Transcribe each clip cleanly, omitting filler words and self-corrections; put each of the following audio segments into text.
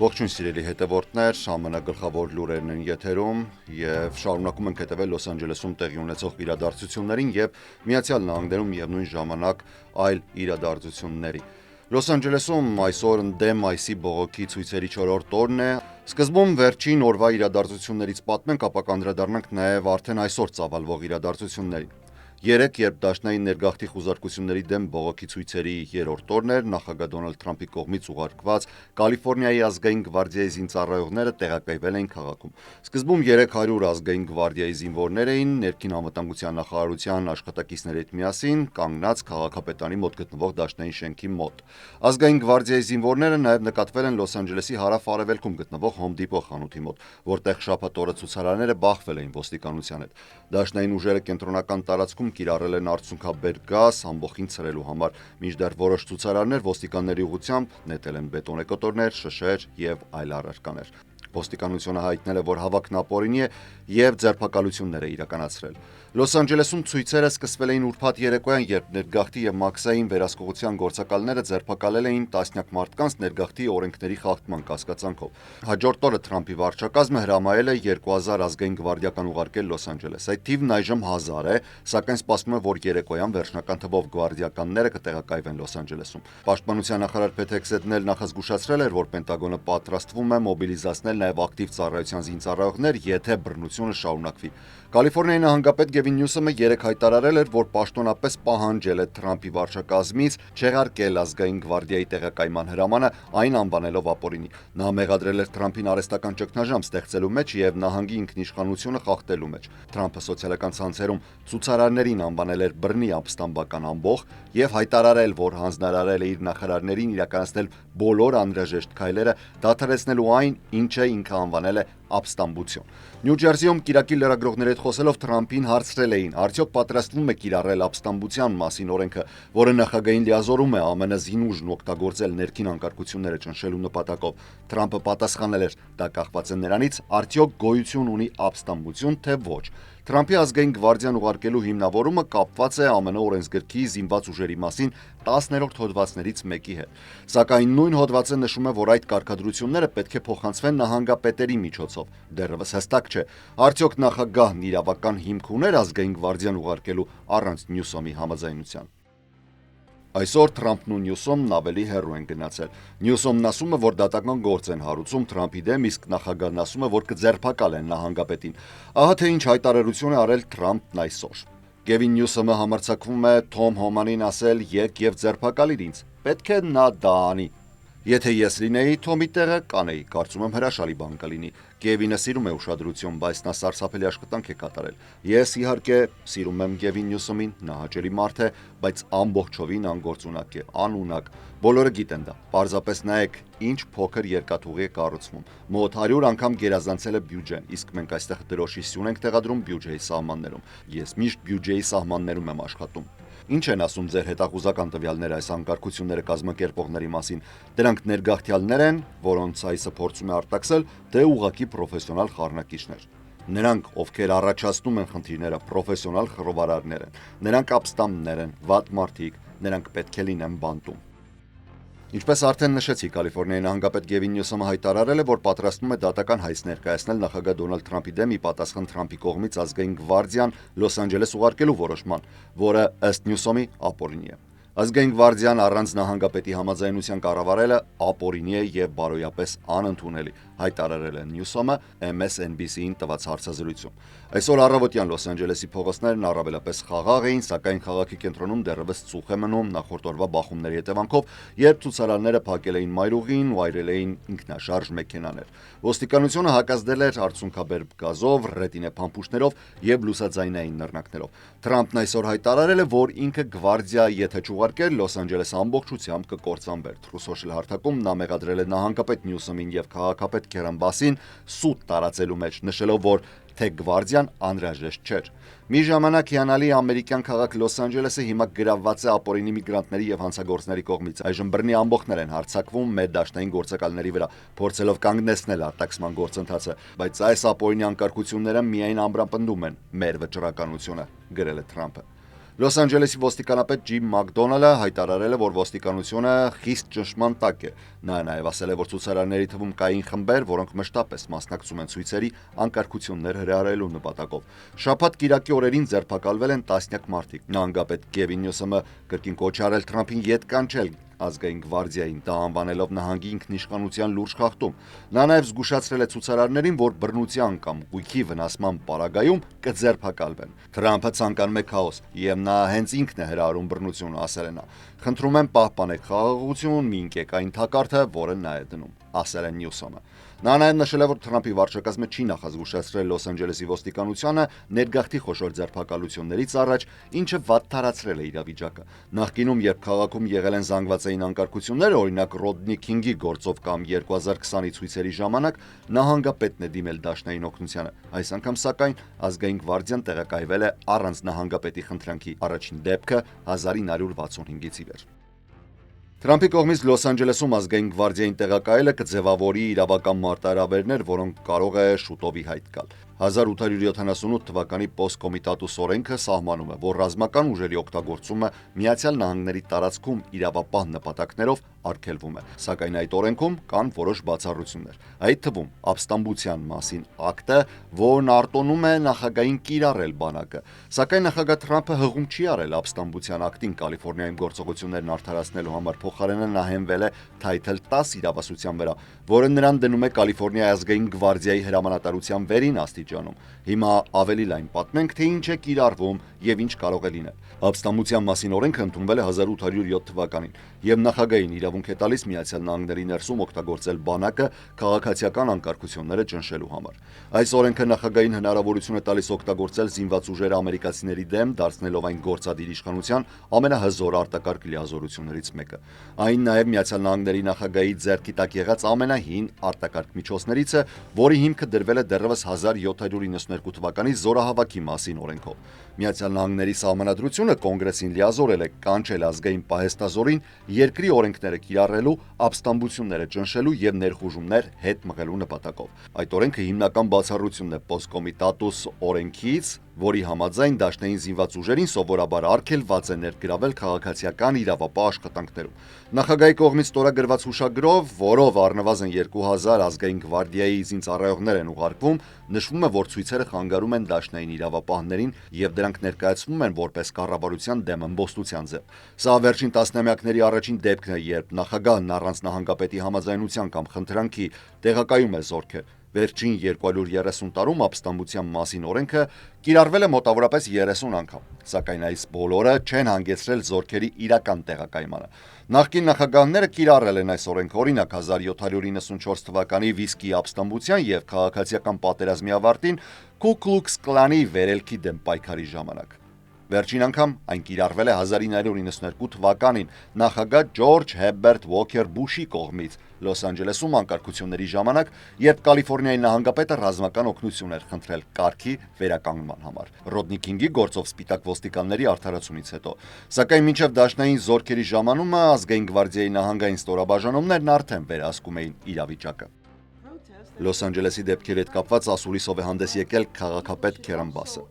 Ողջույն սիրելի հետևորդներ, ԱՄՆ գլխավոր լուրերն են եթերում եւ շարունակում ենք հետևել Լոս Անջելեսում տեղի ունեցող իրադարձություններին եւ Միացյալ Նահանգներում միևնույն ժամանակ այլ իրադարձությունների։ Լոս Անջելեսում այսօր ընդդեմ այսի բողոքի ցույցերի 4-րդ օրն է։ Սկզբում վերջին օրվա իրադարձություններից պատմենք, ապա կանդրադառնանք նաեւ արդեն այսօր ծավալվող իրադարձություններին։ Երեկ, երբ դաշնային ներգաղթի խուզարկությունների դեմ բողոքի ցույցերի 3-րդ օրն էր, նախագահ Դոնալդ Թրամփի կողմից ուղարկված Կալիֆոռնիայի ազգային գվարդիայի զինծառայողները տեղակայվել էին քաղաքում։ Սկզբում 300 ազգային գվարդիայի զինվորներ էին ներքին անվտանգության նախարարության աշխատակիցների հետ միասին կանգնած քաղաքապետարանի մոտ գտնվող դաշնային շենքի մոտ։ Ազգային գվարդիայի զինվորները նաև նկատվել են Լոս Անջելեսի հարավ-արևելքում գտնվող Home Depot խանութի մոտ, որտեղ շաբաթ օրը ցուցարարները բախվել էին ոստիկանության հետ։ Դաշնային ուժերը կենտրոնական տարածքում կիրառել են արցունքաբեր գազ ամբոխին ցրելու համար, մինչդեռ որոշ ցուցարարներ ոստիկանների ուղղությամբ նետել են բետոնե կտորներ, շշեր եւ այլ առարկաներ։ Ոստիկանությունը հայտնել է, որ հավաքն ապօրինի է եւ ձերբակալություններ է իրականացրել։ Լոս Անջելեսում ցույցերը սկսվել էին ուրբաթ երեկոյան, երբ ներգաղթի եւ մաքսային վերահսկողության գործակալները ձերբակալել էին տասնյակ մարդկանց ներգաղթի օրենքների խախտման կասկածանքով։ Հաջորդ օրը Թրամփի վարչակազմը հրամայել է 2000 ազգային գվարդիական ուղարկել Լոս Անջելես։ Այդ թիվն այժմ 1000 է, սակայն սպասվում է, որ երեկոյան վերջնական թվով գվարդիականները կտեղակայվեն Լոս Անջելեսում։ Պաշտպանության նախարար Փեթ Հեքսեթն էլ նախազգուշացրել էր, որ Պենտագոնը պատրաստվում է մոբիլիզացնել նաև ակտիվ ծառայության զինծառայողներ, եթե բռնությունը շարունակվի։ Կալիֆոռնիայի նահանգապետ Գևին Նյուսոմը երեկ հայտարարել էր, որ պաշտոնապես պահանջել է Թրամփի վարչակազմից չեղարկել ազգային գվարդիայի տեղակայման հրամանը, այն անվանելով ապօրինի։ Նա մեղադրել էր Թրամփին արհեստական ճգնաժամ ստեղծելու մեջ եւ նահանգի ինքնիշխանությունը խախտելու մեջ։ Թրամփը սոցիալական ցանցերում ցուցարարներին անվանել էր բռնի ապստամբական ամբոխ եւ հայտարարել, որ հանձնարարել է իր նախարարներին իրականացնել բոլոր անհրաժեշտ քայլերը դադարեցնելու այն, ինչը ինքը անվանել է ապստամբություն։ Նյու Ջերսիում կիրակի լրագրողների հետ խոսելով Թրամփին հարցրել էին, արդյոք պատրաստվում է կիրառել ապստամբության մասին օրենքը, որը նախագահին լիազորում է ԱՄՆ զինուժն օգտագործել ներքին անկարգությունները ճնշելու նպատակով։ Թրամփը պատասխանել էր, դա կախված է նրանից, արդյոք գոյություն ունի ապստամբություն, թե ոչ։ Թրամփի ազգային գվարդիան ուղարկելու հիմնավորումը կապված է ԱՄՆ օրենսգրքի զինված ուժերի մասին 10-րդ հոդվածներից մեկի հետ։ Սակայն նույն հոդվածը նշում է, որ այդ կարգադրությունները պետք է փոխանցվեն նահանգապետերի միջոցով։ Դեռևս հստակ չէ, արդյոք նախագահն իրավական հիմք ուներ ազգային գվարդիան ուղարկելու առանց Նյուսոմի համաձայնության։ Այսօր Թրամփն ու Նյուսոմն ավելի հեռու են գնացել։ Նյուսոմն ասում է, որ դատական գործ են հարուցում Թրամփի դեմ, իսկ նախագահն ասում է, որ կձերբակալեն նահանգապետին։ Ահա թե ինչ հայտարարություն է արել Թրամփն այսօր։ Գևին Նյուսոմը համարձակվում է Թոմ Հոմանին ասել՝ «Եկ եւ ձերբակալիր ինձ»։ Պետք է նա դա անի։ Եթե ես լինեի Թոմի տեղը, կանեի, կարծում եմ հրաշալի բան կլինի։ Գևինը սիրում է ուշադրություն, բայց նա սարսափելի աշխատանք է կատարել։ Ես իհարկե սիրում եմ Գևին Նյուսոմին, նա հաճելի մարդ է, բայց ամբողջովին անգործունակ է, անունակ։ Բոլորը գիտեն դա։ Պարզապես նայեք, ինչ փոքր երկաթուղի է կառուցվում։ Մոտ 100 անգամ գերազանցել է բյուջեն, իսկ մենք այստեղ դրոշի սյուն ենք տեղադրում բյուջեի սահմաններում։ Ես միշտ բյուջեի սահմաններում եմ աշխատում։ Ինչ են ասում ձեր հետախուզական տվյալները այս անկարգությունները կազմակերպողների մասին։ Դրանք ներգաղթյալներ են, որոնց այսը փորձում է արտաքսել, թե ուղղակի պրոֆեսիոնալ խառնակիչներ։ Նրանք, ովքեր առաջացնում են խնդիրները, պրոֆեսիոնալ խռովարարներ են։ Նրանք ապստամբներ են, վատ մարդիկ, նրանք պետք է լինեն բանտում։ Ինչպես արդեն նշեցի, Կալիֆոռնիայի նահանգապետ Գևին Նյուսոմը հայտարարել է, որ պատրաստվում է դատական հայց ներկայացնել նախագահ Դոնալդ Թրամփի դեմ ի պատասխան Թրամփի կողմից ազգային գվարդիան Լոս Անջելես ուղարկելու որոշման, որը ըստ Նյուսոմի ապօրինի է։ Ազգային գվարդիան առանց նահանգապետի համաձայնության կառավարելը ապօրինի է եւ բարոյապես անընդունելի, հայտարարել է Նյուսոմը MSNBC-ին տված հարցազրույցում։ Այսօր առավոտյան Լոս Անջելեսի փողոցներն առավելապես խաղաղ էին, սակայն քաղաքի կենտրոնում դեռևս ծուխ է մնում նախորդ օրվա բախումների հետևանքով, երբ ցուցարարները փակել էին մայրուղին ու այրել էին ինքնաշարժ մեքենաներ։ Ոստիկանությունը հակազդել էր արցունքաբեր գազով, ռետինե փամփուշտներով եւ լուսաձայնային նռնակներով։ Թրամփն այսօր հայտարարել է, որ ինքը գվարդիա եթե չուղարկեր, Լոս Անջելեսը ամբողջությամբ կկործանվեր։ True Social հաղորդակցում նա մեղադրել է նահանգապետ Նյուսոմին եւ քաղաքապետ Քերեն Բասին սուտ տարածելու մեջ, նշելով, որ թե գվարդիան անհրաժեշտ չէր։ Մի ժամանակ հիանալի ամերիկյան քաղաք Լոս Անջելեսը հիմա գրավված է ապօրինի միգրանտների եւ հանցագործների կողմից։ Այժմ բռնի ամբոխներ են հարձակվում մեր դաշնային գործակալների վրա, փորձելով կանգնեցնել արտաքսման գործընթացը, բայց այս ապօրինի անկարգությունները միայն ամրապնդում են մեր վճռականությունը, գրել է Թրամփը։ Լոս Անջելեսի ոստիկանապետ Ջիմ Մակդոնալդը հայտարարել է, որ ոստիկանությունը խիստ ճնշման տակ է։ Նա նաև ասել է, որ ցուցարարների թվում կային խմբեր, որոնք մշտապես մասնակցում են ցույցերի անկարգություններ հրահրելու նպատակով։ Շաբաթ կիրակի օրերին ձերբակալվել են տասնյակ մարդիկ։ Նահանգապետ Գևին Նյուսոմը կրկին կոչ արել Թրամփին ետ կանչել ազգային գվարդիային, դա անվանելով նահանգի ինքնիշխանության լուրջ խախտում։ Նա նաև զգուշացրել է ցուցարարներին, որ բռնության կամ գույքի վնասման պարագայում կձերբակալվեն։ Թրամփը ցանկանում է քաոս, եւ նա հենց ինքն է հրահրում բռնությունը, ասել է նա։ Խնդրում եմ պահպանեք խաղաղություն, մի ընկեք այն թակարդը, որը նա է դնում, ասել է Նյուսոմը։ Նա նաև նշել է, որ Թրամփի վարչակազմը չի նախազգուշացրել Լոս Անջելեսի ոստիկանությանը ներգաղթի խոշոր ձերբակալություններից առաջ, ինչը վատթարացրել է իրավիճակը։ Նախկինում, երբ քաղաքում եղել են զանգվածային անկարգություններ, օրինակ Ռոդնի Քինգի գործով կամ 2020-ի ցույցերի ժամանակ, նահանգապետն է դիմել դաշնային օգնությանը։ Այս անգամ, սակայն, ազգային գվարդիան տեղակայվել է առանց նահանգապետի խնդրանքի, առաջին դեպքը 1965-ից ի վեր։ Թրամփի կողմից Լոս Անջելեսում ազգային գվարդիային տեղակայելը կձևավորի իրավական մարտահրավերներ, որոնք կարող է շուտով ի հայտ գալ։ 1878 թվականի Պոստկոմիտատուս օրենքը սահմանում է, որ ռազմական ուժերի օգտագործումը Միացյալ Նահանգների տարածքում իրավապահ նպատակներով արգելվում է, սակայն այդ օրենքում կան որոշ բացառություններ։ Այդ թվում ապստամբության մասին ակտը, որն արտոնում է նախագահին կիրառել բանակը, սակայն նախագահ Թրամփը հղում չի արել ապստամբության ակտին Կալիֆոռնիայում գործողություններն արդարացնելու համար, փոխարենը նա հենվել է Title 10 իրավասության վրա, որը նրան դնում է Կալիֆոռնիայի ազգային գվարդիայի հրամանատարության վերին աստիճանում։ Հիմա ավելի լայն պատմենք, թե ինչ է կիրառվում եւ ինչ կարող է լինել։ Ապստամբության մասին օրենքը ընդունվել է 1807 թվականին եւ նախագահին իրավունք է տալիս Միացյալ Նահանգների ներսում օգտագործել բանակը քաղաքացիական անկարգությունները ճնշելու համար։ Այս օրենքը նախագահին հնարավորություն է տալիս օգտագործել զինված ուժերը ամերիկացիների դեմ, դարձնելով այն գործադիր իշխանության ամենահզոր արտակարգ լիազորություններից մեկը։ Այն նաև Միացյալ Նահանգների նախագահի ձեռքի տակ եղած ամենահին արտակարգ միջոցներից է, որի հիմքը դրվել է դեռևս 1792 թվականի զորահավաքի մասին օրենքով։ Միացյալ Նահանգների սահմանադրությունը կոնգրեսին լիազորել է կանչել ազգային պահեստազորին երկրի օրենքները կիրառելու, ապստամբությունները ճնշելու եւ ներխուժումներ հետ մղելու նպատակով։ Այդ օրենքը հիմնական բացառությունն է Պոստկոմիտատուս օրենքից, որի համաձայն դաշնային զինված ուժերին սովորաբար արգելված է ներգրավել քաղաքացիական իրավապահ աշխատանքներում։ Նախագահի կողմից ստորագրված հուշագրով, որով առնվազն 2000 ազգային գվարդիայի զինծառայողներ են ուղարկվում, նշվում է, որ ցույցերը խանգարում են դաշնային իրավապահներին եւ դրանք ներկայացվում են որպես կառավարության դեմ ըմբոստության ձև։ Սա վերջին տասնամյակների առաջին դեպքն է, երբ նախագահն առանց նահանգապետի համաձայնության կամ խնդրանքի տեղակայում է զորքեր։ Վերջին 230 տարում ապստամբության մասին օրենքը կիրառվել է մոտավորապես 30 անգամ, սակայն այս բոլորը չեն հանգեցրել զորքերի իրական տեղակայմանը։ Նախկին նախագահները կիրառել են այս օրենքը, օրինակ 1794 թվականի վիսկի ապստամբության եւ քաղաքացիական պատերազմի ավարտին Քու Քլուքս Կլանի վերելքի դեմ պայքարի ժամանակ։ Վերջին անգամ այն կիրառվել է 1992 թվականին նախագահ Ջորջ Հեբերտ Ուոքեր Բուշի կողմից Լոս Անջելեսում անկարգությունների ժամանակ, երբ Կալիֆոռնիայի նահանգապետը ռազմական օգնություն էր խնդրել կարգի վերականգնման համար։ Ռոդնի Քինգի գործով սպիտակ ոստիկանների արդարացումից հետո։ Սակայն մինչև դաշնային զորքերի ժամանումը ազգային գվարդիայի նահանգային ստորաբաժանումներն արդեն վերահսկում էին իրավիճակը։ Լոս Անջելեսի դեպքերի հետ կապված ասուլիսով է հանդես եկել քաղաքապետ Քերեն Բասը։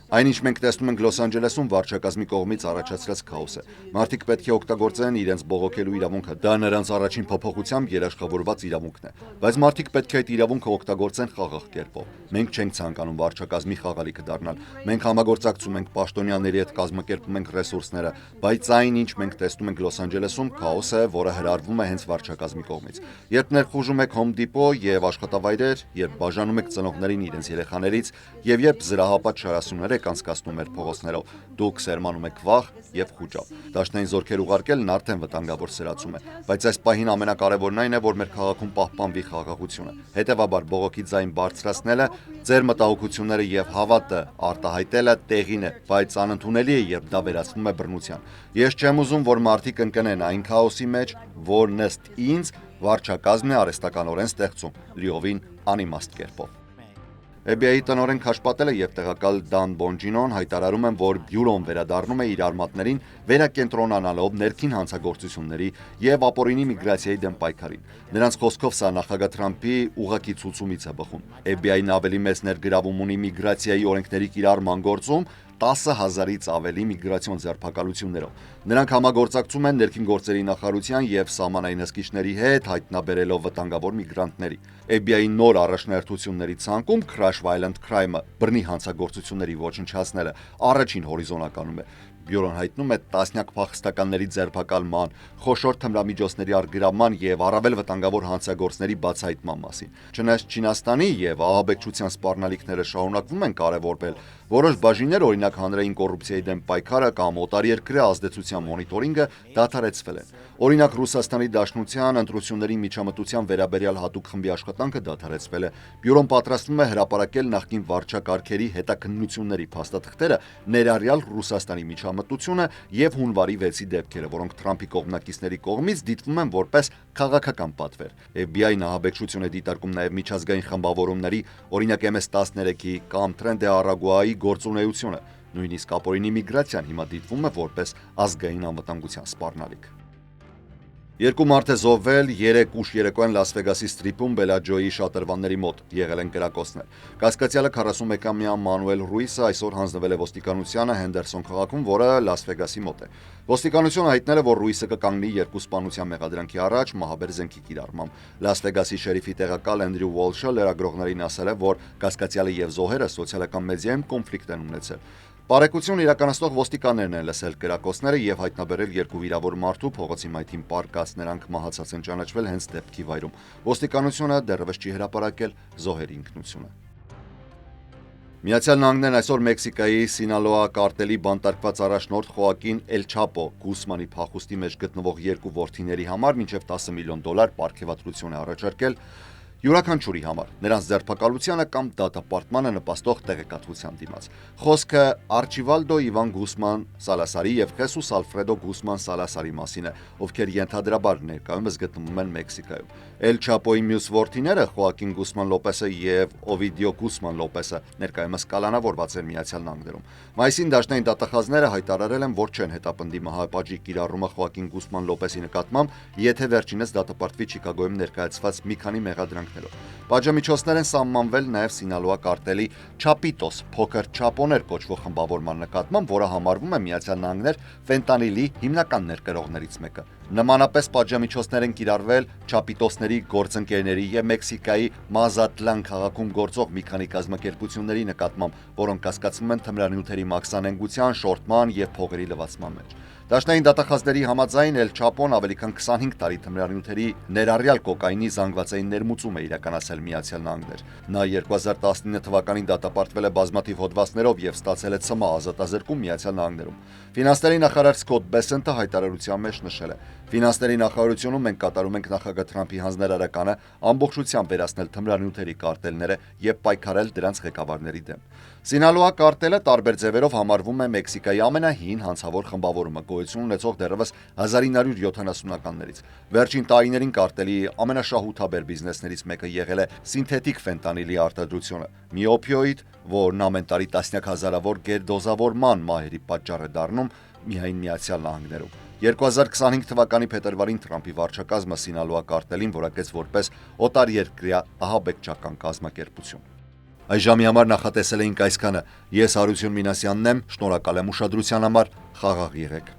Այն, ինչ մենք տեսնում ենք Լոս Անջելեսում, վարչակազմի կողմից առաջացրած քաոս է։ Մարդիկ պետք է օգտագործեն իրենց բողոքելու իրավունքը։ Դա նրանց առաջին փոփոխությամբ երաշխավորված իրավունքն է։ Բայց մարդիկ պետք է այդ իրավունքը օգտագործեն խաղաղ կերպով։ Մենք չենք ցանկանում վարչակազմի խաղալիքը դառնալ։ Մենք համագործակցում ենք պաշտոնյաների հետ, կազմակերպում ենք ռեսուրսները, բայց այն, ինչ մենք տեսնում ենք Լոս Անջելեսում, քաոս է, որը հրահրվում է հենց վարչակազմի կողմից։ Երբ ներխուժում եք Home Depot եւ աշխատավայրեր, երբ բաժանում եք ծնողներին իրենց երեխաներից եւ երբ զրահապատ շարասյուններ եք անցկացնում մեր փողոցներով, դուք սերմանում եք վախ եւ խուճապ։ Դաշնային զորքեր ուղարկելն արդեն վտանգավոր սրացում է, բայց այս պահին ամենակարևորն այն է, որ մեր քաղաքում պահպանվի խաղաղությունը։ Հետևաբար բողոքի ձայն բարձրացնելը, ձեր մտահոգությունները եւ հավատը արտահայտելը տեղին է, բայց անընդունելի է, երբ դա վերածվում է բռնության։ Ես չեմ ուզում, որ մարդիկ ընկնեն այն քաոսի մեջ, որն ըստ ինձ վարչակազմն է արհեստականորեն ստեղծում, լիովին անիմաստ կերպով։ FBI-ի տնօրեն Քաշ Պատելը եւ տեղակալ Դան Բոնջինոն հայտարարում են, որ բյուրոն վերադառնում է իր արմատներին վերակենտրոնանալով ներքին հանցագործությունների եւ ապօրինի միգրացիայի դեմ պայքարին։ Նրանց խոսքով սա նախագահ Թրամփի ուղղակի ցուցումից է բխում։ FBI-ն ավելի մեծ ներգրավում ունի միգրացիայի օրենքների կիրառման գործում, 10,000-ից ավելի միգրացիոն ձերբակալություններով։ Նրանք համագործակցում են ներքին գործերի նախարարության եւ սահմանային հսկիչների հետ, հայտնաբերելով վտանգավոր միգրանտների։ FBI-ի նոր առաջնահերթությունների ցանկում Crash Violent Crime-ը բռնի հանցագործությունների ոչնչացնելը առաջին հորիզոնականում է։ Բյուրոն հայտնում է տասնյակ փախստականների ձերբակալման, խոշոր թմրամիջոցների առգրավման եւ առավել վտանգավոր հանցագործների բացահայտման մասին։ Չնայած Չինաստանի եւ ահաբեկչության սպառնալիքները շարունակվում են կարևորվել, որոշ բաժիններ, օրինակ հանրային կոռուպցիայի դեմ պայքարը կամ օտարերկրյա ազդեցության մոնիտորինգը դադարեցվել են։ Օրինակ Ռուսաստանի Դաշնության ընտրությունների միջամտության վերաբերյալ հատուկ խմբի աշխատանքը դադարեցվել է։ Բյուրոն պատրաստվում է հրապարակել նախկին վարչակարգերի հետաքննությունների փաստաթղթերը, ներառյալ Ռուսաստանի միջամտությունը եւ հունվարի 6-ի դեպքերը, որոնք Թրամփի կողմնակիցների կողմից դիտվում են որպես քաղաքական պատվեր։ FBI-ն ահաբեկչություն է դիտարկում նաեւ միջազգային խմբավորումների, օրինակ MS-13-ի կամ Տրենդե Արագուայի գործունեությունը։ Նույնիսկ ապօրինի միգրացիան հիմա դիտվում է որպես ազգային անվտանգության սպառնալիք։ Երկու մարդ է զոհվել 3 ուշ երեկոյան Լաս Վեգասի սթրիփում Բելաջոյի շատրվանների մոտ եղել են կրակոցներ։ Կասկածյալը 41-ամյա Մանուել Ռուիսը այսօր հանձնվել է ոստիկանությանը Հենդերսոն քաղաքում, որը Լաս Վեգասի մոտ է։ Ոստիկանությունը հայտնել է, որ Ռուիսը կկանգնի երկու սպանության մեղադրանքի առաջ մահաբեր զենքի կիրառմամբ։ Լաս Վեգասի շերիֆի տեղակալ Էնդրյու Ուոլշը լրագրողներին ասել է, որ կասկածյալը եւ զոհերը սոցիալական մեդիայում կոնֆլիկտ են ունեցել։ Բարեկություն իրականացնող ոստիկաններն են լսել կրակոցները եւ հայտնաբերել երկու վիրավոր մարդու փողոցի մայթին պարկած, նրանք մահացած են ճանաչվել հենց դեպքի վայրում։ Ոստիկանությունը դեռևս չի հրապարակել զոհերի ինքնությունը։ Միացյալ Նահանգներն այսօր Մեքսիկայի Սինալոա կարտելի բանտարկված առաջնորդ Խոակին Էլ Չապո Գուսմանի փախուստի մեջ գտնվող երկու որդիների համար մինչև $10 միլիոն պարգևատրություն է առաջարկել յուրաքանչյուրի համար, նրանց ձերբակալությանը կամ դատապարտմանը նպաստող տեղեկատվության դիմաց։ Խոսքը Արչիվալդո Իվան Գուսման Սալասարի եւ Խեսուս Ալֆրեդո Գուսման Սալասարի մասին է, ովքեր ենթադրաբար ներկայումս գտնվում են Մեքսիկայում։ Էլ Չապոյի մյուս որդիները Խոակին Գուսման Լոպեսը եւ Օվիդիո Գուսման Լոպեսը ներկայումս կալանավորված են Միացյալ Նահանգներում։ Մայիսին դաշնային դատախազները հայտարարել են, որ չեն հետապնդի մահապատժի կիրառումը Խոակին Գուսման Լոպեսի նկատմամբ, եթե վերջինս դատապարտվի Չիկագոյում ներկայացված մի քանի մեղադրանքներով։ Պատժամիջոցներ են սահմանվել նաև Սինալոա կարտելի Չապիտոս փոքր չապոներ կոչվող խմբավորման նկատմամբ, որը համարվում է Միացյալ Նահանգներ ֆենտանիլի հիմնական ներկրողներից մեկը։ Նմանապես պատժամիջոցներ են կիրառվել Չապիտոսների գործընկերների եւ Մեքսիկայի Մազատլան քաղաքում գործող մի քանի կազմակերպությունների նկատմամբ, որոնք կասկածվում են թմրանյութերի մաքսանենգության, շորտման եւ փողերի լվացման մեջ։ Դաշնային դատախազների համաձայն Էլ Չապոն ավելի քան 25 տարի թմրանյութերի ներառյալ կոկայինի զանգվածային ներմուծում է իրականացել Միացյալ Նահանգներ։ Նա 2019 թվականին դատապարտվել է բազմաթիվ հոդվածներով եւ ստացել է ՑՄ ազատազրկում Միացյալ Նահանգներում։ Ֆինանսների նախարար Սքոթ Բեսենթը հայտարարության մեջ նշել է. Ֆինանսների նախարարությունում մենք կատարում ենք նախագահ Թրամփի հանձնարարականը ամբողջությամբ վերացնել թմրանյութերի կարտելները եւ պայքարել դրանց ղեկավարների դեմ։ Սինալոա կարտելը տարբեր ձևերով համարվում է Մեքսիկայի ամենահին հանցավոր խմբավորումը, գոյություն ունեցող դեռևս 1970-ականներից։ Վերջին տարիներին կարտելի ամենաշահութաբեր բիզնեսներից մեկը եղել է սինթետիկ ֆենտանիլի արտադրությունը, մի օփիոիդ, որն ամեն տարի տասնյակ հազարավոր գերդոզավորման մահերի պատճառ է դառնում միայն Միացյալ Նահանգներում։ 2025 թվականի փետրվարին Թրամփի վարչակազմը Սինալոա կարտելին որակեց որպես օտարերկրյա ահաբեկչական կազմակերպություն։ Այս ժամի համար նախատեսել էինք այսքանը։ Ես Հարություն Մինասյանն եմ, շնորհակալ եմ ուշադրության համար, խաղաղ եղեք։